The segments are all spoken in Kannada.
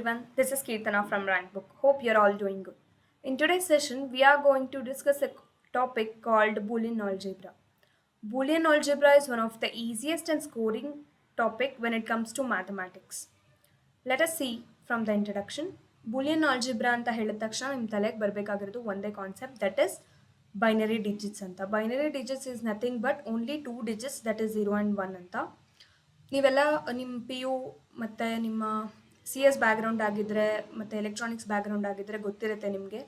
everyone, this is Kirtana from Rankbook. Hope you're all doing good. In today's session, we are going to discuss a topic called Boolean algebra. Boolean algebra is one of the easiest and scoring topic when it comes to mathematics. Let us see from the introduction. Boolean algebra ಅಂತ ಹೇಳಿದ ತಕ್ಷಣ ನಿಮ್ಮ ತಲೆಗೆ ಬರಬೇಕಾಗಿರೋದು ಒಂದೇ concept that is binary digits ಅಂತ. Binary digits is nothing but only 2 digits that is 0 and 1 ಅಂತ. ನೀವೆಲ್ಲ ನಿಮ್ಮ ಪಿ ಯು ಮತ್ತು ನಿಮ್ಮ ಸಿ ಎಸ್ ಬ್ಯಾಕ್ಗ್ರೌಂಡ್ ಆಗಿದ್ದರೆ ಮತ್ತು ಎಲೆಕ್ಟ್ರಾನಿಕ್ಸ್ ಬ್ಯಾಕ್ಗ್ರೌಂಡ್ ಆಗಿದ್ದರೆ ಗೊತ್ತಿರುತ್ತೆ ನಿಮಗೆ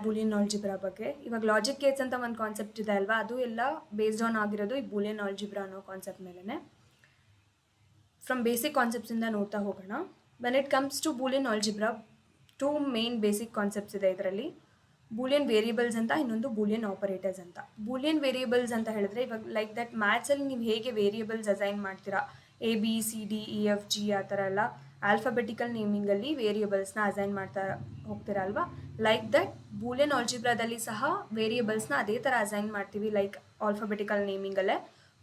ಬೂಲಿಯನ್ ಆಲ್ಜಿಬ್ರಾ ಬಗ್ಗೆ. ಇವಾಗ ಲಾಜಿಕ್ ಗೇಟ್ಸ್ ಅಂತ ಒಂದು ಕಾನ್ಸೆಪ್ಟ್ ಇದೆ ಅಲ್ವಾ, ಅದು ಎಲ್ಲ ಬೇಸ್ಡ್ ಆನ್ ಆಗಿರೋದು ಈ ಬೂಲಿಯನ್ ಆಲ್ಜಿಬ್ರಾ ಅನ್ನೋ ಕಾನ್ಸೆಪ್ಟ್ ಮೇಲೇ. ಫ್ರಮ್ ಬೇಸಿಕ್ ಕಾನ್ಸೆಪ್ಟ್ಸಿಂದ ನೋಡ್ತಾ ಹೋಗೋಣ. When it comes to Boolean algebra, 2 main basic concepts ಇದೆ ಇದರಲ್ಲಿ. ಬೂಲಿಯನ್ ವೇರಿಯಬಲ್ಸ್ ಅಂತ, ಇನ್ನೊಂದು ಬೂಲಿಯನ್ ಆಪರೇಟರ್ಸ್ ಅಂತ. ಬೂಲಿಯನ್ ವೇರಿಯಬಲ್ಸ್ ಅಂತ ಹೇಳಿದ್ರೆ ಇವಾಗ ಲೈಕ್ ದಟ್ ಮ್ಯಾಥ್ಸಲ್ಲಿ ನೀವು ಹೇಗೆ ವೇರಿಯಬಲ್ಸ್ ಅಸೈನ್ ಮಾಡ್ತೀರಾ, A B C D E F G ಆ ಥರ ಎಲ್ಲ ಆಲ್ಫಾಬೆಟಿಕಲ್ ನೇಮಿಂಗಲ್ಲಿ ವೇರಿಯಬಲ್ಸ್ನ ಅಸೈನ್ ಮಾಡ್ತಾ ಹೋಗ್ತೀರಾ ಅಲ್ವಾ, ಲೈಕ್ ದಟ್ ಬೂಲಿಯನ್ ಆಲ್ಜಿಬ್ರಾದಲ್ಲಿ ಸಹ ವೇರಿಯಬಲ್ಸ್ನ ಅದೇ ಥರ ಅಸೈನ್ ಮಾಡ್ತೀವಿ ಲೈಕ್ ಆಲ್ಫಾಬೆಟಿಕಲ್ ನೇಮಿಂಗಲ್ಲೇ.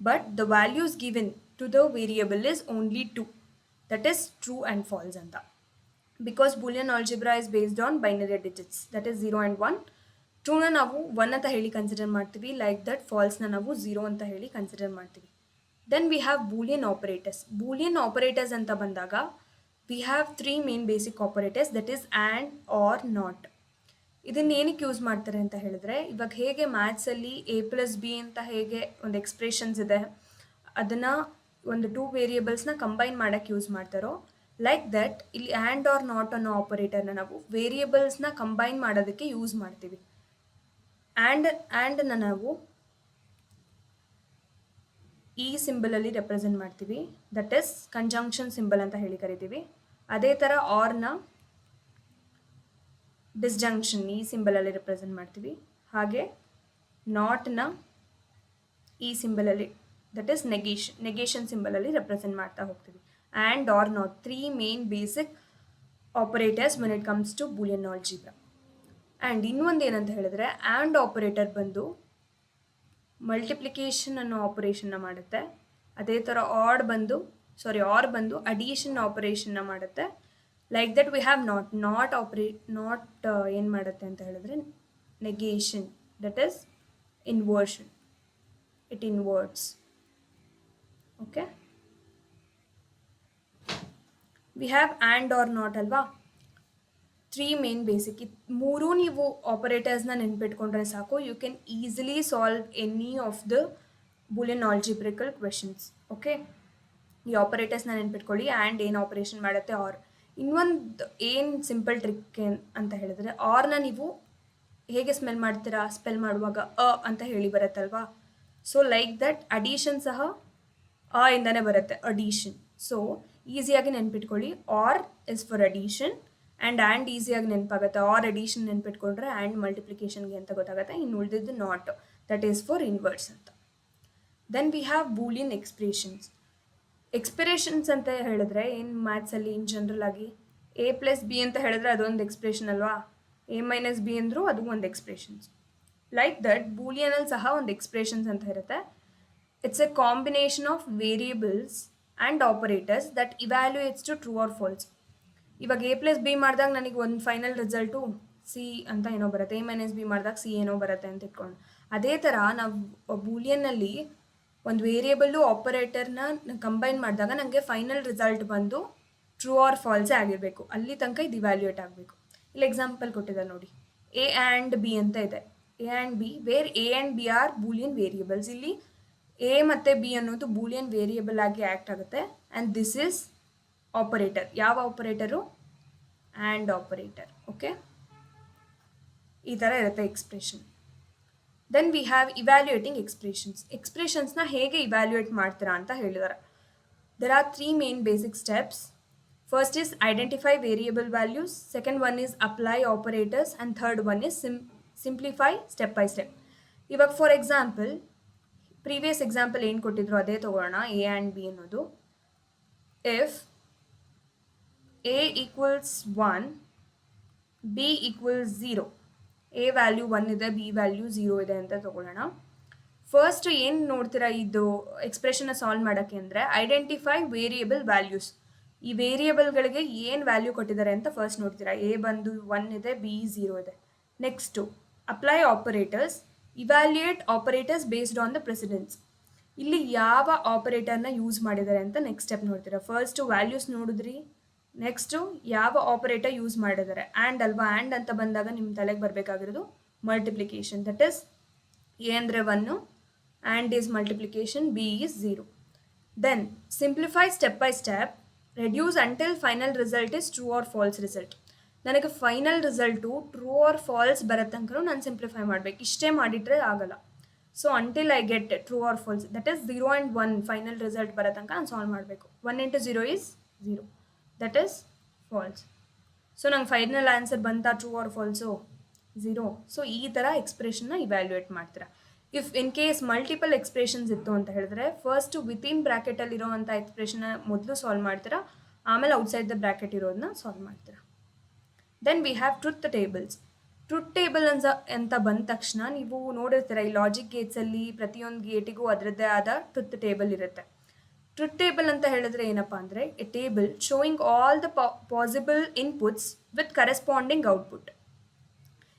But the values given to the variable is only 2, that is true and false ಅಂತ. Because Boolean algebra is based on binary digits that is 0 and 1. ಟ್ರೂನ ನಾವು 1 ಅಂತ ಹೇಳಿ ಕನ್ಸಿಡರ್ ಮಾಡ್ತೀವಿ, ಲೈಕ್ ದಟ್ ಫಾಲ್ಸ್ನ ನಾವು 0 ಅಂತ ಹೇಳಿ ಕನ್ಸಿಡರ್ ಮಾಡ್ತೀವಿ. Then we have Boolean operators. Boolean operators ಅಂತ ಬಂದಾಗ we have 3 main basic operators that is and or not. ಇದನ್ನು ಏನಕ್ಕೆ ಯೂಸ್ ಮಾಡ್ತಾರೆ ಅಂತ ಹೇಳಿದ್ರೆ, ಇವಾಗ ಹೇಗೆ ಮ್ಯಾಥ್ಸಲ್ಲಿ ಎ ಪ್ಲಸ್ ಬಿ ಅಂತ ಹೇಗೆ ಒಂದು ಎಕ್ಸ್ಪ್ರೆಷನ್ಸ್ ಇದೆ, ಅದನ್ನು ಒಂದು 2 ವೇರಿಯಬಲ್ಸ್ನ ಕಂಬೈನ್ ಮಾಡೋಕ್ಕೆ ಯೂಸ್ ಮಾಡ್ತಾರೋ, ಲೈಕ್ ದಟ್ ಇಲ್ಲಿ ಆ್ಯಂಡ್ ಆರ್ ನಾಟ್ ಅನ್ನೋ ಆಪರೇಟರ್ನ ನಾವು ವೇರಿಯಬಲ್ಸ್ನ ಕಂಬೈನ್ ಮಾಡೋದಕ್ಕೆ ಯೂಸ್ ಮಾಡ್ತೀವಿ. ಆ್ಯಂಡನ್ನ ನಾವು ಈ ಸಿಂಬಲಲ್ಲಿ ರೆಪ್ರೆಸೆಂಟ್ ಮಾಡ್ತೀವಿ, ದಟ್ ಈಸ್ ಕಂಜಂಕ್ಷನ್ ಸಿಂಬಲ್ ಅಂತ ಹೇಳಿ ಕರಿತೀವಿ. ಅದೇ ಥರ ಆರ್ನ ಡಿಸ್ಜಂಕ್ಷನ್ ಈ ಸಿಂಬಲಲ್ಲಿ ರೆಪ್ರೆಸೆಂಟ್ ಮಾಡ್ತೀವಿ. ಹಾಗೆ ನಾಟ್ನ ಈ ಸಿಂಬಲಲ್ಲಿ ದಟ್ ಈಸ್ ನೆಗೇಷನ್ ಸಿಂಬಲಲ್ಲಿ ರೆಪ್ರೆಸೆಂಟ್ ಮಾಡ್ತಾ ಹೋಗ್ತೀವಿ. And or not 3 main basic operators when it comes to Boolean algebra. And ಇನ್ನೊಂದು ಏನಂತ ಹೇಳಿದ್ರೆ, ಆ್ಯಂಡ್ ಆಪರೇಟರ್ ಬಂದು ಮಲ್ಟಿಪ್ಲಿಕೇಶನ್ ಅನ್ನೋ ಆಪರೇಷನ್ನ ಮಾಡುತ್ತೆ. ಅದೇ ಥರ ಆರ್ ಬಂದು ಅಡಿಷನ್ ಆಪರೇಷನ್ನ ಮಾಡುತ್ತೆ. Like that we have not ಏನು ಮಾಡುತ್ತೆ ಅಂತ ಹೇಳಿದ್ರೆ negation, that is inversion, it inverts. Okay, we have and or not ಅಲ್ವಾ, 3 ಮೇನ್ ಬೇಸಿಕ್. 3 ನೀವು ಆಪರೇಟರ್ಸ್ನ ನೆನ್ಪಿಟ್ಕೊಂಡ್ರೆ ಸಾಕು, you can easily solve any of the Boolean algebraical questions. Okay, ಈ ಆಪರೇಟರ್ಸ್ನ ನೆನ್ಪಿಟ್ಕೊಳ್ಳಿ. ಆ್ಯಂಡ್ ಏನು ಆಪರೇಷನ್ ಮಾಡುತ್ತೆ, ಆರ್. ಇನ್ನೊಂದು ಏನು ಸಿಂಪಲ್ ಟ್ರಿಕ್ ಅಂತ ಹೇಳಿದ್ರೆ, ಆರ್ನ ನೀವು ಹೇಗೆ ಸ್ಪೆಲ್ ಮಾಡುವಾಗ ಅಂತ ಹೇಳಿ ಬರುತ್ತಲ್ವಾ, ಸೊ ಲೈಕ್ ದಟ್ ಅಡಿಷನ್ ಸಹ ಇಂದನೇ ಬರುತ್ತೆ, ಅಡಿಷನ್. ಸೊ ಈಸಿಯಾಗಿ ನೆನ್ಪಿಟ್ಕೊಳ್ಳಿ, or is for addition and ಈಸಿಯಾಗಿ ನೆನಪಾಗುತ್ತೆ. ಆರ್ ಅಡಿಷನ್ ನೆನ್ಪಿಟ್ಕೊಂಡ್ರೆ ಆ್ಯಂಡ್ ಮಲ್ಟಿಪ್ಲಿಕೇಶನ್ಗೆ ಅಂತ ಗೊತ್ತಾಗುತ್ತೆ. ಇನ್ನು ಉಳಿದಿದ್ದು not, that is for inverts ಅಂತ. Then we have Boolean expressions ಅಂತ ಹೇಳಿದ್ರೆ ಏನು ಮ್ಯಾಥ್ಸಲ್ಲಿ ಇನ್ ಜನರಲ್ ಆಗಿ ಎ ಪ್ಲಸ್ ಬಿ ಅಂತ ಹೇಳಿದ್ರೆ ಅದೊಂದು ಎಕ್ಸ್ಪ್ರೆಷನ್ ಅಲ್ವಾ, ಎ ಮೈನಸ್ ಬಿ ಅಂದರೂ ಅದು ಒಂದು ಎಕ್ಸ್ಪ್ರೆಷನ್ಸ್. ಲೈಕ್ ದಟ್ ಬೂಲಿಯನಲ್ಲಿ ಸಹ ಒಂದು ಎಕ್ಸ್ಪ್ರೆಷನ್ಸ್ ಅಂತ ಇರುತ್ತೆ. It's a combination of variables and operators that evaluates to true or false. ಇವಾಗ ಎ ಪ್ಲಸ್ ಬಿ ಮಾಡಿದಾಗ ನನಗೆ ಒಂದು ಫೈನಲ್ ರಿಸಲ್ಟು ಸಿ ಅಂತ ಏನೋ ಬರುತ್ತೆ, ಎ ಮೈನಸ್ ಬಿ ಮಾಡಿದಾಗ ಸಿ ಏನೋ ಬರುತ್ತೆ ಅಂತ ಇಟ್ಕೊಂಡು, ಅದೇ ಥರ ನಾವು ಬೂಲಿಯನ್ನಲ್ಲಿ ಒಂದು ವೇರಿಯಬಲ್ಲು ಆಪರೇಟರ್ನ ಕಂಬೈನ್ ಮಾಡಿದಾಗ ನನಗೆ ಫೈನಲ್ ರಿಸಲ್ಟ್ ಬಂದು ಟ್ರೂ ಆರ್ ಫಾಲ್ಸೇ ಆಗಿರಬೇಕು. ಅಲ್ಲಿ ತನಕ ಇದು ಇವ್ಯಾಲ್ಯೂಯೇಟ್ ಆಗಬೇಕು. ಇಲ್ಲಿ ಎಕ್ಸಾಂಪಲ್ ಕೊಟ್ಟಿದ್ದಾರೆ ನೋಡಿ, ಎ ಆ್ಯಂಡ್ ಬಿ ಅಂತ ಇದೆ. A and B where A and B are Boolean variables. ಇಲ್ಲಿ ಎ ಮತ್ತು ಬಿ ಅನ್ನೋದು ಬೂಲಿಯನ್ ವೇರಿಯಬಲ್ ಆಗಿ ಆ್ಯಕ್ಟ್ ಆಗುತ್ತೆ. And this is operator. ಯಾವ ಆಪರೇಟರು? And operator. ಓಕೆ, ಈ ಥರ ಇರುತ್ತೆ expression. Then we have evaluating ಎಕ್ಸ್ಪ್ರೆಷನ್ಸ್ನ ಹೇಗೆ ಇವ್ಯಾಲ್ಯೂಯೇಟ್ ಮಾಡ್ತೀರಾ ಅಂತ ಹೇಳಿದ್ದಾರೆ. There are 3 main basic steps. First is identify variable values, second one is apply operators, and third one is simplify step by step. ಇವಾಗ ಫಾರ್ ಎಕ್ಸಾಂಪಲ್ ಪ್ರೀವಿಯಸ್ ಎಕ್ಸಾಂಪಲ್ ಏನು ಕೊಟ್ಟಿದ್ರು ಅದೇ ತೊಗೊಳ್ಳೋಣ. ಎ ಆ್ಯಂಡ್ ಬಿ ಅನ್ನೋದು, if A equals 1 B equals 0, A value 1 ಇದೆ, ಬಿ ವ್ಯಾಲ್ಯೂ 0 ಇದೆ ಅಂತ ತೊಗೊಳ್ಳೋಣ. ಫಸ್ಟ್ ಏನು ನೋಡ್ತೀರಾ ಇದು ಎಕ್ಸ್ಪ್ರೆಷನ್ನ ಸಾಲ್ವ್ ಮಾಡೋಕ್ಕೆ ಅಂದರೆ ಐಡೆಂಟಿಫೈ ವೇರಿಯಬಲ್ ವ್ಯಾಲ್ಯೂಸ್. ಈ ವೇರಿಯೇಬಲ್ಗಳಿಗೆ ಏನು ವ್ಯಾಲ್ಯೂ ಕೊಟ್ಟಿದ್ದಾರೆ ಅಂತ ಫಸ್ಟ್ ನೋಡ್ತೀರಾ. ಎ ಬಂದು 1 ಇದೆ, ಬಿ 0 ಇದೆ. Next apply operators, evaluate operators based on the precedence. ಇಲ್ಲಿ ಯಾವ ಆಪರೇಟರ್ನ ಯೂಸ್ ಮಾಡಿದ್ದಾರೆ ಅಂತ ನೆಕ್ಸ್ಟ್ ಸ್ಟೆಪ್ ನೋಡ್ತೀರಾ. ಫಸ್ಟು ವ್ಯಾಲ್ಯೂಸ್ ನೋಡಿದ್ರಿ, ನೆಕ್ಸ್ಟು ಯಾವ ಆಪರೇಟರ್ ಯೂಸ್ ಮಾಡಿದ್ದಾರೆ. ಆ್ಯಂಡ್ ಅಲ್ವಾ, ಆ್ಯಂಡ್ ಅಂತ ಬಂದಾಗ ನಿಮ್ಮ ತಲೆಗೆ ಬರಬೇಕಾಗಿರೋದು ಮಲ್ಟಿಪ್ಲಿಕೇಶನ್. ದಟ್ ಇಸ್ ಎ ಅಂದರೆ 1, and is multiplication, B is 0. Then simplify step by step, reduce until final result is true or false result. ನನಗೆ final result true or falls ಬರೋ ತನಕ ನಾನು ಸಿಂಪ್ಲಿಫೈ ಮಾಡಬೇಕು. ಇಷ್ಟೇ ಮಾಡಿಟ್ರೆ ಆಗಲ್ಲ. So until I get true or falls, that is 0 and 1 final result ಬರೋ ತನಕ ನಾನು ಸಾಲ್ವ್ ಮಾಡಬೇಕು. 1 into 0 is 0, that is false. So ನಂಗೆ ಫೈನಲ್ ಆನ್ಸರ್ ಬಂತಾ ಟ್ರೂ ಆರ್ ಫಾಲ್ಸು? 0. ಸೊ ಈ ಥರ ಎಕ್ಸ್ಪ್ರೆಷನ್ನ ಇವ್ಯಾಲ್ಯೂಯೇಟ್ ಮಾಡ್ತೀರಾ. If in case multiple expressions ಇತ್ತು ಅಂತ ಹೇಳಿದ್ರೆ ಫಸ್ಟು ವಿತಿನ್ ಬ್ರ್ಯಾಕೆಟಲ್ಲಿ ಇರೋವಂಥ ಎಕ್ಸ್ಪ್ರೆಷನ್ನ ಮೊದಲು ಸಾಲ್ವ್ ಮಾಡ್ತೀರಾ, ಆಮೇಲೆ ಔಟ್ಸೈಡ್ ದ ಬ್ರ್ಯಾಕೆಟ್ ಇರೋದನ್ನ ಸಾಲ್ವ್ ಮಾಡ್ತೀರಾ. Then we have truth tables. Truth table ಅಂತ ಬಂದ ತಕ್ಷಣ ನೀವು ನೋಡಿರ್ತೀರ, ಈ ಲಾಜಿಕ್ ಗೇಟ್ಸಲ್ಲಿ ಪ್ರತಿಯೊಂದು ಗೇಟಿಗೂ ಅದರದ್ದೇ ಆದ ಟ್ರುತ್ ಟೇಬಲ್ ಇರುತ್ತೆ. ಟ್ರುತ್ ಟೇಬಲ್ ಅಂತ ಹೇಳಿದ್ರೆ ಏನಪ್ಪ ಅಂದರೆ A table showing all the possible inputs with corresponding output.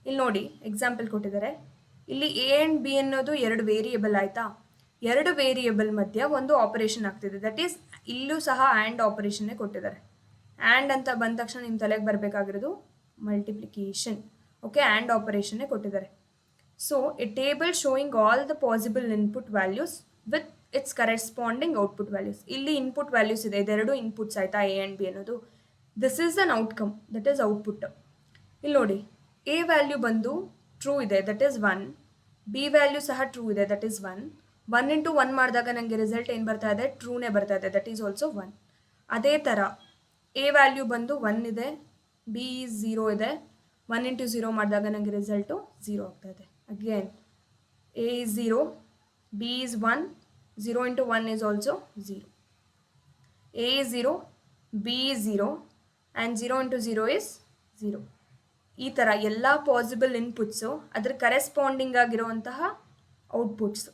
ಇಲ್ಲಿ ನೋಡಿ ಎಕ್ಸಾಂಪಲ್ ಕೊಟ್ಟಿದ್ದಾರೆ. ಇಲ್ಲಿ ಎ ಆ್ಯಂಡ್ ಬಿ ಅನ್ನೋದು 2 ವೇರಿಯೇಬಲ್ ಆಯಿತಾ. 2 ವೇರಿಯೇಬಲ್ ಮಧ್ಯ ಒಂದು ಆಪರೇಷನ್ ಆಗ್ತಿದೆ. ದಟ್ ಈಸ್ ಇಲ್ಲೂ ಸಹ ಆ್ಯಂಡ್ ಆಪರೇಷನ್ನೇ ಕೊಟ್ಟಿದ್ದಾರೆ. ಆ್ಯಂಡ್ ಅಂತ ಬಂದ ತಕ್ಷಣ ನಿಮ್ಮ ತಲೆಗೆ ಬರಬೇಕಾಗಿರೋದು ಮಲ್ಟಿಪ್ಲಿಕೇಶನ್. ಓಕೆ, ಆ್ಯಂಡ್ ಆಪರೇಷನ್ನೇ ಕೊಟ್ಟಿದ್ದಾರೆ. So A table showing all the possible input values with its corresponding output values. ಇಲ್ಲಿ ಇನ್ಪುಟ್ ವ್ಯಾಲ್ಯೂಸ್ ಇದೆ, ಇದೆರಡು ಇನ್ಪುಟ್ಸ್ ಆಯಿತಾ, ಎ ಆ್ಯಂಡ್ ಬಿ ಅನ್ನೋದು. This is an outcome, that is output. ಇಲ್ಲಿ ನೋಡಿ, ಎ ವ್ಯಾಲ್ಯೂ ಬಂದು ಟ್ರೂ ಇದೆ, ದಟ್ ಈಸ್ 1. ಬಿ ವ್ಯಾಲ್ಯೂ ಸಹ ಟ್ರೂ ಇದೆ, ದಟ್ ಈಸ್ 1. 1 ಇಂಟು 1 ಮಾಡಿದಾಗ ನನಗೆ ರಿಸಲ್ಟ್ ಏನು ಬರ್ತಾ ಇದೆ? ಟ್ರೂನೇ ಬರ್ತಾ ಇದೆ, ದಟ್ ಈಸ್ ಆಲ್ಸೋ 1. ಅದೇ ಥರ ಎ ವ್ಯಾಲ್ಯೂ ಬಂದು 1 ಇದೆ, ಬಿ ಈಸ್ 0 ಇದೆ. 1 ಇಂಟು 0 ಮಾಡಿದಾಗ ನನಗೆ ರಿಸಲ್ಟು 0 ಆಗ್ತಾ ಇದೆ. Again A is 0, B is 1, 0 into 1 is also 0. A is 0, B is 0 and 0 into 0 is 0. ಈ ಥರ ಎಲ್ಲ ಪಾಸಿಬಲ್ ಇನ್ಪುಟ್ಸು ಅದ್ರ ಕರೆಸ್ಪಾಂಡಿಂಗ್ ಆಗಿರುವಂತಹ ಔಟ್ಪುಟ್ಸು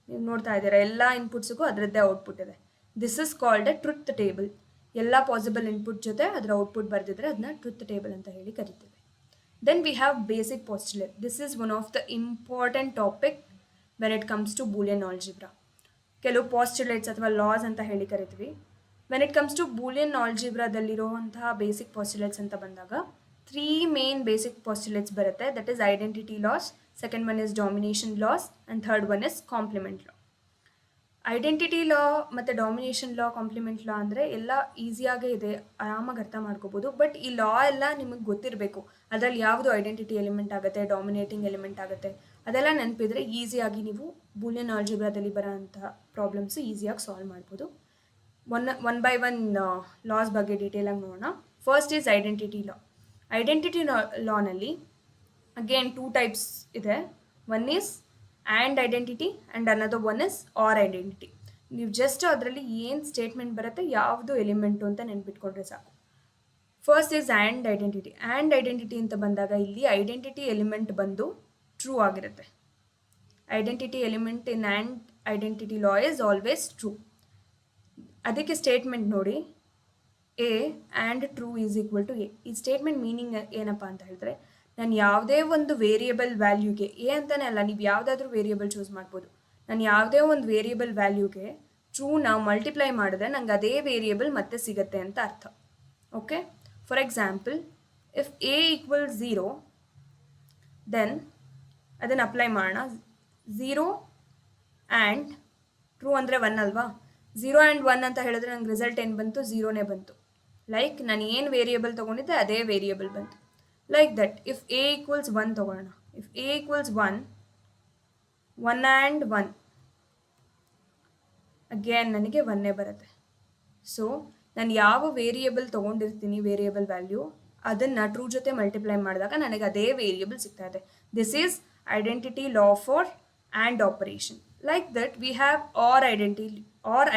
ನೀವು ನೋಡ್ತಾ ಇದ್ದೀರಾ. ಎಲ್ಲ ಇನ್ಪುಟ್ಸಿಗೂ ಅದರದ್ದೇ ಔಟ್ಪುಟ್ ಇದೆ. This is called A truth table. ಎಲ್ಲ ಪಾಸಿಬಲ್ ಇನ್ಪುಟ್ ಜೊತೆ ಅದರ ಔಟ್ಪುಟ್ ಬರೆದಿದ್ರೆ ಅದನ್ನ ಟ್ರುತ್ ಟೇಬಲ್ ಅಂತ ಹೇಳಿ ಕರಿತೀವಿ. Then we have basic postulate. This is one of the important topic when it comes to Boolean algebra. ಕೆಲವು ಪಾಸ್ಟುಲೇಟ್ಸ್ ಅಥವಾ ಲಾಸ್ ಅಂತ ಹೇಳಿ ಕರಿತೀವಿ. When it comes to Boolean ಆಲ್ಜಿಬ್ರಾದಲ್ಲಿರುವಂತಹ ಬೇಸಿಕ್ ಪಾಸ್ಟುಲೇಟ್ಸ್ ಅಂತ ಬಂದಾಗ 3 ಮೇನ್ ಬೇಸಿಕ್ ಪಾಸ್ಟುಲೇಟ್ಸ್ ಬರುತ್ತೆ. That is identity laws, second one is domination laws and third one is complement law. Identity law ಮತ್ತು ಡಾಮಿನೇಷನ್ ಲಾ, ಕಾಂಪ್ಲಿಮೆಂಟ್ ಲಾ ಅಂದರೆ ಎಲ್ಲ ಈಸಿಯಾಗೇ ಇದೆ, ಆರಾಮಾಗಿ ಅರ್ಥ ಮಾಡ್ಕೋಬೋದು. ಬಟ್ ಈ ಲಾ ಎಲ್ಲ ನಿಮಗೆ ಗೊತ್ತಿರಬೇಕು. ಅದರಲ್ಲಿ ಯಾವುದು ಐಡೆಂಟಿಟಿ ಎಲಿಮೆಂಟ್ ಆಗುತ್ತೆ, ಡಾಮಿನೇಟಿಂಗ್ ಎಲಿಮೆಂಟ್ ಆಗುತ್ತೆ, ಅದೆಲ್ಲ ನೆನಪಿದ್ರೆ ಈಸಿಯಾಗಿ ನೀವು ಬೂಲಿಯನ್ ಆಲ್ಜಿಬ್ರಾದಲ್ಲಿ ಬರೋಂತಹ ಪ್ರಾಬ್ಲಮ್ಸು ಈಸಿಯಾಗಿ ಸಾಲ್ವ್ ಮಾಡ್ಬೋದು. ಒನ್ ಬೈ ಒನ್ ಲಾಸ್ ಬಗ್ಗೆ ಡೀಟೇಲಾಗಿ ನೋಡೋಣ. First is identity law. Identity ಲಾನಲ್ಲಿ ಅಗೇನ್ 2 ಟೈಪ್ಸ್ ಇದೆ. One is and identity and another one is or identity. ನೀವು ಜಸ್ಟ್ ಅದರಲ್ಲಿ ಏನು ಸ್ಟೇಟ್ಮೆಂಟ್ ಬರುತ್ತೆ, ಯಾವುದು ಎಲಿಮೆಂಟು ಅಂತ ನೆನ್ಪಿಟ್ಕೊಂಡ್ರೆ ಸಾಕು. First is and identity. And identity ಅಂತ ಬಂದಾಗ ಇಲ್ಲಿ ಐಡೆಂಟಿಟಿ ಎಲಿಮೆಂಟ್ ಬಂದು ಟ್ರೂ ಆಗಿರುತ್ತೆ. Identity element in and identity law is always true. ಅದಕ್ಕೆ ಸ್ಟೇಟ್ಮೆಂಟ್ ನೋಡಿ, A and true is equal to A. ಈ ಸ್ಟೇಟ್ಮೆಂಟ್ ಮೀನಿಂಗ್ ಏನಪ್ಪ ಅಂತ ಹೇಳಿದ್ರೆ, ನಾನು ಯಾವುದೇ ಒಂದು ವೇರಿಯೇಬಲ್ ವ್ಯಾಲ್ಯೂಗೆ, ಎ ಅಂತಲೇ ಅಲ್ಲ, ನೀವು ಯಾವುದಾದ್ರೂ ವೇರಿಯೇಬಲ್ ಚೂಸ್ ಮಾಡ್ಬೋದು. ನಾನು ಯಾವುದೇ ಒಂದು ವೇರಿಯೇಬಲ್ ವ್ಯಾಲ್ಯೂಗೆ ಟ್ರೂನ ಮಲ್ಟಿಪ್ಲೈ ಮಾಡಿದ್ರೆ ನಂಗೆ ಅದೇ ವೇರಿಯೇಬಲ್ ಮತ್ತೆ ಸಿಗುತ್ತೆ ಅಂತ ಅರ್ಥ. Okay, for example if A equal 0, then ಅದನ್ನು ಅಪ್ಲೈ ಮಾಡೋಣ. 0 ಆ್ಯಂಡ್ ಟ್ರೂ ಅಂದರೆ 1 ಅಲ್ವಾ. 0 ಆ್ಯಂಡ್ 1 ಅಂತ ಹೇಳಿದ್ರೆ ನಂಗೆ ರಿಸಲ್ಟ್ ಏನು ಬಂತು? 0ನೇ ಬಂತು. ಲೈಕ್ ನಾನು ಏನು ವೇರಿಯೇಬಲ್ ತೊಗೊಂಡಿದ್ದೆ ಅದೇ ವೇರಿಯೇಬಲ್ ಬಂತು. Like that if A equals 1 ತೊಗೊಳ್ಳೋಣ. If A equals 1 and 1, again ನನಗೆ 1ನೇ ಬರುತ್ತೆ. ಸೊ ನಾನು ಯಾವ ವೇರಿಯೇಬಲ್ ತೊಗೊಂಡಿರ್ತೀನಿ, ವೇರಿಯೇಬಲ್ ವ್ಯಾಲ್ಯೂ, ಅದನ್ನು ಟ್ರೂ ಜೊತೆ ಮಲ್ಟಿಪ್ಲೈ ಮಾಡಿದಾಗ ನನಗೆ ಅದೇ ವೇರಿಯೇಬಲ್ ಸಿಗ್ತಾ ಇದೆ. This is identity law for and operation. Like that we have or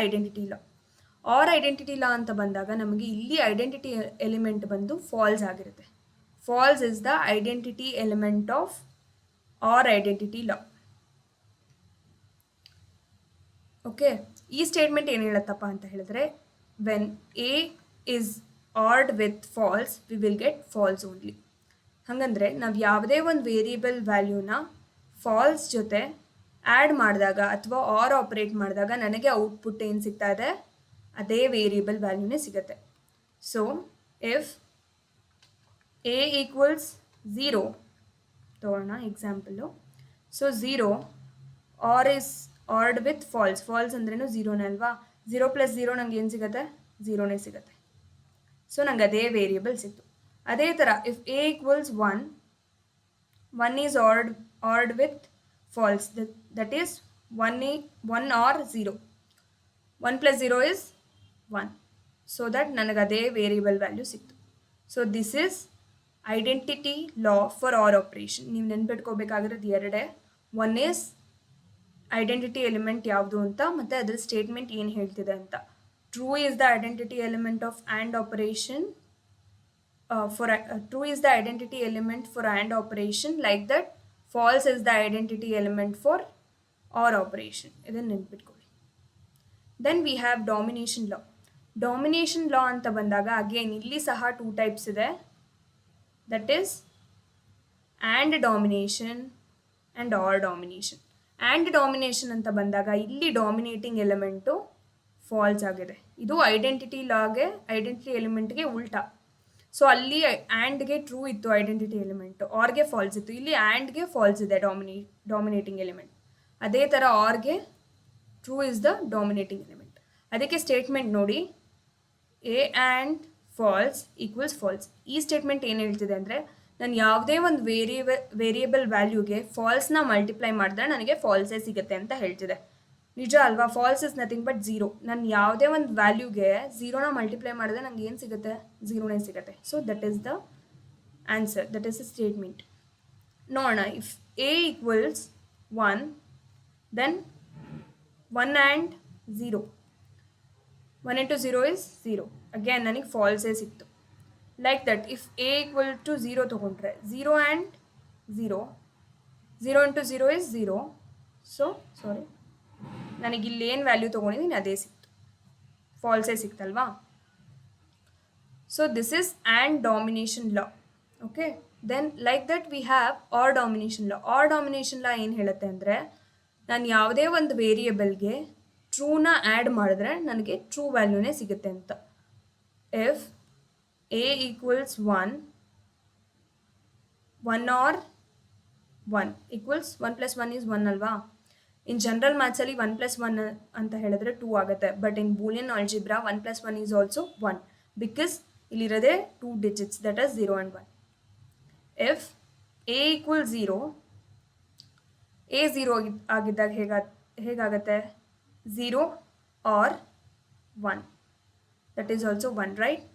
identity law. Or identity law ಅಂತ ಬಂದಾಗ ನಮಗೆ ಇಲ್ಲಿ ಐಡೆಂಟಿಟಿ ಎಲಿಮೆಂಟ್ ಬಂದು ಫಾಲ್ಸ್ ಆಗಿರುತ್ತೆ. False is the identity element of R identity law. Okay, ಈ ಸ್ಟೇಟ್ಮೆಂಟ್ ಏನು ಹೇಳುತ್ತಪ್ಪ ಅಂತ ಹೇಳಿದ್ರೆ, when A is odd with false, we will get false only. ಹಾಗಂದರೆ ನಾವು ಯಾವುದೇ ಒಂದು ವೇರಿಯಬಲ್ ವ್ಯಾಲ್ಯೂನ ಫಾಲ್ಸ್ ಜೊತೆ ಆ್ಯಡ್ ಮಾಡಿದಾಗ ಅಥವಾ ಆರ್ ಆಪ್ರೇಟ್ ಮಾಡಿದಾಗ ನನಗೆ ಔಟ್ಪುಟ್ ಏನು ಸಿಗ್ತಾ ಇದೆ, ಅದೇ ವೇರಿಯಬಲ್ ವ್ಯಾಲ್ಯೂನೇ ಸಿಗುತ್ತೆ. ಸೊ ಇಫ್ ಎ ಈಕ್ವಲ್ಸ್ 0 ತಗೋಣ example. So 0 or is ored with false. False ಅಂದ್ರೇನು ಝೀರೋನೇ ಅಲ್ವಾ. 0 + 0 ನಂಗೆ ಏನು ಸಿಗುತ್ತೆ, ಝೀರೋನೇ ಸಿಗುತ್ತೆ. ಸೊ ನಂಗೆ ಅದೇ ವೇರಿಯಬಲ್ ಸಿಕ್ತು. ಅದೇ ಥರ if A equals 1, 1 is ored with false, that is 1 or 0. 1 + 0 is 1. So that ನನಗೆ ಅದೇ ವೇರಿಯಬಲ್ ವ್ಯಾಲ್ಯೂ ಸಿಕ್ತು. So this is identity law for or operation. ನೀವು ನೆನ್ಪಿಟ್ಕೋಬೇಕಾಗಿರೋದು ಎರಡೇ. ಒನ್ ಈಸ್ ಐಡೆಂಟಿಟಿ ಎಲಿಮೆಂಟ್ ಯಾವುದು ಅಂತ, ಮತ್ತು ಅದರ ಸ್ಟೇಟ್ಮೆಂಟ್ ಏನು ಹೇಳ್ತಿದೆ ಅಂತ. True is the identity element of and operation. True is the identity element for AND operation, like that false is the identity element for OR operation. ಇದನ್ನು ನೆನ್ಪಿಟ್ಕೊಳ್ಳಿ. Then we have domination law. Domination law ಅಂತ ಬಂದಾಗ ಅಗೇನ್ ಇಲ್ಲಿ ಸಹ 2 types ಇದೆ. That is AND domination and OR domination. AND domination ಅಂತ ಬಂದಾಗ ಇಲ್ಲಿ ಡಾಮಿನೇಟಿಂಗ್ ಎಲಿಮೆಂಟು ಫಾಲ್ಸ್ ಆಗಿದೆ. ಇದು ಐಡೆಂಟಿಟಿ ಲಾಗೆ, ಐಡೆಂಟಿಟಿ ಎಲಿಮೆಂಟ್ಗೆ ಉಲ್ಟಾ. ಸೊ ಅಲ್ಲಿ ಆ್ಯಂಡ್ಗೆ ಟ್ರೂ ಇತ್ತು ಐಡೆಂಟಿಟಿ ಎಲಿಮೆಂಟು, ಆರ್ಗೆ ಫಾಲ್ಸ್ ಇತ್ತು. ಇಲ್ಲಿ ಆ್ಯಂಡ್ಗೆ ಫಾಲ್ಸ್ ಇದೆ ಡಾಮಿನೇಟಿಂಗ್ ಎಲಿಮೆಂಟ್. ಅದೇ ಥರ ಆರ್ಗೆ true is the dominating element. ಅದಕ್ಕೆ ಸ್ಟೇಟ್ಮೆಂಟ್ ನೋಡಿ, A and false equals false. ಈ ಸ್ಟೇಟ್ಮೆಂಟ್ ಏನು ಹೇಳ್ತಿದೆ ಅಂದರೆ, ನಾನು ಯಾವುದೇ ಒಂದು ವೇರಿಯಬಲ್ ವ್ಯಾಲ್ಯೂಗೆ ಫಾಲ್ಸ್ನ ಮಲ್ಟಿಪ್ಲೈ ಮಾಡಿದ್ರೆ ನನಗೆ ಫಾಲ್ಸೇ ಸಿಗುತ್ತೆ ಅಂತ ಹೇಳ್ತಿದೆ. ನಿಜ ಅಲ್ವಾ? False is nothing but 0. ನಾನು ಯಾವುದೇ ಒಂದು ವ್ಯಾಲ್ಯೂಗೆ 0ನ ಮಲ್ಟಿಪ್ಲೈ ಮಾಡಿದ್ರೆ ನನಗೆ ಏನು ಸಿಗುತ್ತೆ, 0ನೇ ಸಿಗುತ್ತೆ. So that is the answer, that is the statement. ನೋಡೋಣ, if A equals 1, then 1 and 0. 1 × 0 is 0. Again ನನಗೆ ಫಾಲ್ಸೇ ಸಿಕ್ತು. Like that if A equal to 0 ತೊಗೊಂಡ್ರೆ 0 ಆ್ಯಂಡ್ 0. 0 × 0 is 0. ಸೊ ಸಾರಿ, ನನಗಿಲ್ಲಿ ಏನು ವ್ಯಾಲ್ಯೂ ತೊಗೊಂಡಿದ್ದೀನಿ ಅದೇ ಸಿಕ್ತು, ಫಾಲ್ಸೇ ಸಿಕ್ತಲ್ವಾ. So this is and domination law. Okay, then like that we have R domination law. R domination ಲಾ ಏನು ಹೇಳುತ್ತೆ ಅಂದರೆ, ನಾನು ಯಾವುದೇ ಒಂದು ವೇರಿಯಬಲ್ಗೆ ಟ್ರೂನ ಆ್ಯಡ್ ಮಾಡಿದ್ರೆ ನನಗೆ ಟ್ರೂ ವ್ಯಾಲ್ಯೂನೇ ಸಿಗುತ್ತೆ ಅಂತ. If A equals 1, 1 or 1 equals 1 + 1 is 1 ಅಲ್ವಾ. ಇನ್ ಜನರಲ್ ಮ್ಯಾಥ್ಸಲ್ಲಿ 1 + 1 ಅಂತ ಹೇಳಿದ್ರೆ 2 ಆಗುತ್ತೆ. But in Boolean algebra 1 + 1 is also 1, because ಇಲ್ಲಿರೋದೇ 2 digits, that is 0 and 1. If A equal 0, A 0 ಆಗಿದ್ದಾಗ ಹೇಗಾಗುತ್ತೆ, 0 or 1, that is also 1, right.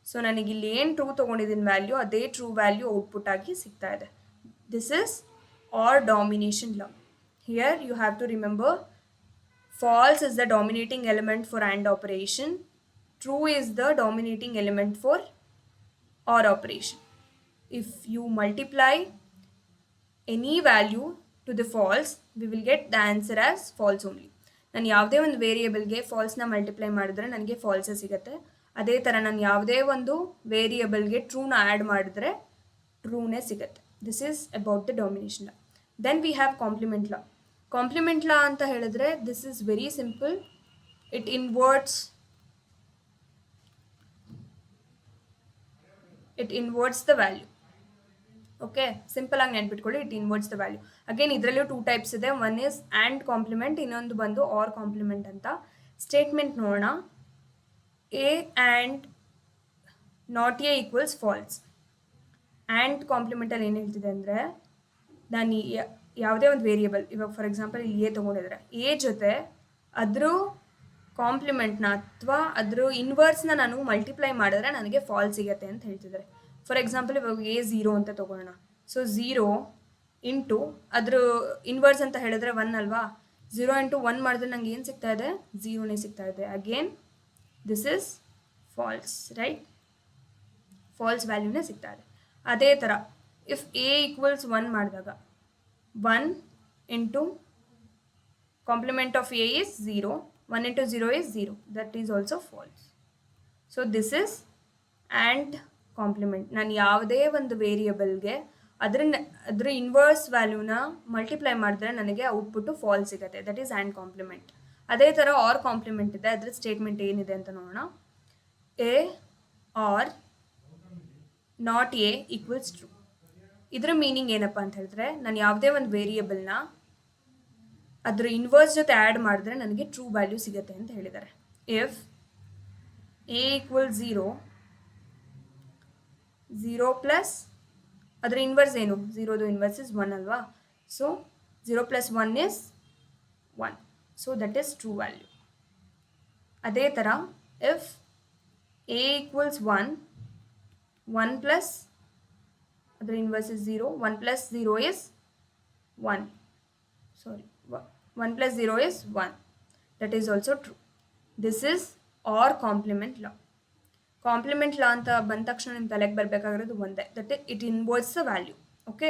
So ನನಗಿಲ್ಲಿ ಏನು ಟ್ರೂ ತೊಗೊಂಡಿದ್ದೀನಿ ವ್ಯಾಲ್ಯೂ, ಅದೇ ಟ್ರೂ ವ್ಯಾಲ್ಯೂ ಔಟ್ಪುಟ್ ಆಗಿ ಸಿಗ್ತಾ ಇದೆ. This is or domination law. Here you have to remember, false is the dominating element for AND operation, true is the dominating element for OR operation. If you multiply any value to the false, we will get the answer as false only. ನಾನು ಯಾವುದೇ ಒಂದು ವೇರಿಯಬಲ್ಗೆ ಫಾಲ್ಸ್ನ ಮಲ್ಟಿಪ್ಲೈ ಮಾಡಿದ್ರೆ ನನಗೆ ಫಾಲ್ಸೇ ಸಿಗುತ್ತೆ. ಅದೇ ಥರ ನಾನು ಯಾವುದೇ ಒಂದು ವೇರಿಯಬಲ್ಗೆ ಟ್ರೂನ ಆ್ಯಡ್ ಮಾಡಿದ್ರೆ ಟ್ರೂನೇ ಸಿಗುತ್ತೆ. This is about the domination law. Then we have complement law. Complement law ಅಂತ ಹೇಳಿದ್ರೆ this is very simple. It inverts the value. Okay, simple ಆಗಿ ನೆನ್ಪಿಟ್ಕೊಳ್ಳಿ, it inverts the value. Again ಇದರಲ್ಲೂ 2 types ಇದೆ. ಒನ್ ಈಸ್ ಆ್ಯಂಡ್ ಕಾಂಪ್ಲಿಮೆಂಟ್, ಇನ್ನೊಂದು ಬಂದು ಆರ್ ಕಾಂಪ್ಲಿಮೆಂಟ್ ಅಂತ. ಸ್ಟೇಟ್ಮೆಂಟ್ ನೋಡೋಣ. A and not A equals false. And ಕಾಂಪ್ಲಿಮೆಂಟಲ್ಲಿ ಏನು ಹೇಳ್ತಿದೆ ಅಂದರೆ, ನಾನು ಯಾವುದೇ ಒಂದು ವೇರಿಯಬಲ್, ಇವಾಗ ಫಾರ್ ಎಕ್ಸಾಂಪಲ್ ಇಲ್ಲಿ ಎ ತೊಗೊಂಡಿದ್ರೆ, ಎ ಜೊತೆ ಅದ್ರ ಕಾಂಪ್ಲಿಮೆಂಟ್ನ ಅಥವಾ ಅದ್ರ ಇನ್ವರ್ಸ್ನ ನಾನು ಮಲ್ಟಿಪ್ಲೈ ಮಾಡಿದ್ರೆ ನನಗೆ ಫಾಲ್ಸ್ ಸಿಗುತ್ತೆ ಅಂತ ಹೇಳ್ತಿದ್ದಾರೆ. ಫಾರ್ ಎಕ್ಸಾಂಪಲ್ ಇವಾಗ ಎ 0 ಅಂತ ತೊಗೊಳ್ಳೋಣ. ಸೊ 0 ಇಂಟು ಅದ್ರ ಇನ್ವರ್ಸ್ ಅಂತ ಹೇಳಿದ್ರೆ 1 ಅಲ್ವಾ. 0 × 1 ಮಾಡಿದ್ರೆ ನಂಗೆ ಏನು ಸಿಗ್ತಾ ಇದೆ, 0ನೇ ಸಿಗ್ತಾ ಇದೆ. Again this is false, right. False ವ್ಯಾಲ್ಯೂನೇ ಸಿಗ್ತಾ ಇದೆ. ಅದೇ ಥರ ಇಫ್ ಎ ಈಕ್ವಲ್ಸ್ 1 ಮಾಡಿದಾಗ 1 into complement of A is 0, 1 × 0 is 0, that is also false. So this is and complement. ನಾನು ಯಾವುದೇ ಒಂದು ವೇರಿಯಬಲ್ಗೆ ಅದ್ರ ಇನ್ವರ್ಸ್ ವ್ಯಾಲ್ಯೂನ ಮಲ್ಟಿಪ್ಲೈ ಮಾಡಿದ್ರೆ ನನಗೆ ಔಟ್ಪುಟ್ಟು ಫಾಲ್ಸ್ ಸಿಗುತ್ತೆ. That is and complement. ಅದೇ ಥರ ಆರ್ ಕಾಂಪ್ಲಿಮೆಂಟ್ ಇದೆ. ಅದ್ರ ಸ್ಟೇಟ್ಮೆಂಟ್ ಏನಿದೆ ಅಂತ ನೋಡೋಣ. A or not A equals true. ಇದರ ಮೀನಿಂಗ್ ಏನಪ್ಪ ಅಂತ ಹೇಳಿದ್ರೆ, ನಾನು ಯಾವುದೇ ಒಂದು ವೇರಿಯಬಲ್ನ ಅದ್ರ ಇನ್ವರ್ಸ್ ಜೊತೆ ಆ್ಯಡ್ ಮಾಡಿದ್ರೆ ನನಗೆ ಟ್ರೂ ವ್ಯಾಲ್ಯೂ ಸಿಗುತ್ತೆ ಅಂತ ಹೇಳಿದ್ದಾರೆ. ಇಫ್ ಎ ಈಕ್ವಲ್ 0 ಪ್ಲಸ್ ಅದರ ಇನ್ವರ್ಸ್ ಏನು, 0ದು ಇನ್ವರ್ಸ್ ಇಸ್ 1 ಅಲ್ವಾ. So 0 plus 1 is 1. So that is true value. ಅದೇ ಥರ ಇಫ್ ಎ ಈಕ್ವಲ್ಸ್ 1 ಪ್ಲಸ್ ಅದರ inverse is 0, 1 plus 0 is 1. 1 plus 0 is 1. That is also true. This is OR complement law. Complement law ಅಂತ ಬಂದ ತಕ್ಷಣ ನಿಮ್ಮ ತಲೆಗೆ ಬರಬೇಕಾಗಿರೋದು ಒಂದೇ, that it inverse the value. Okay,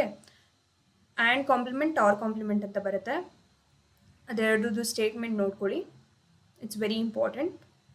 and complement or complement ಅಂತ ಬರುತ್ತೆ. ಅದೆರಡರದ್ದು ಸ್ಟೇಟ್ಮೆಂಟ್ ನೋಡ್ಕೊಳ್ಳಿ, ಇಟ್ಸ್ ವೆರಿ ಇಂಪಾರ್ಟೆಂಟ್.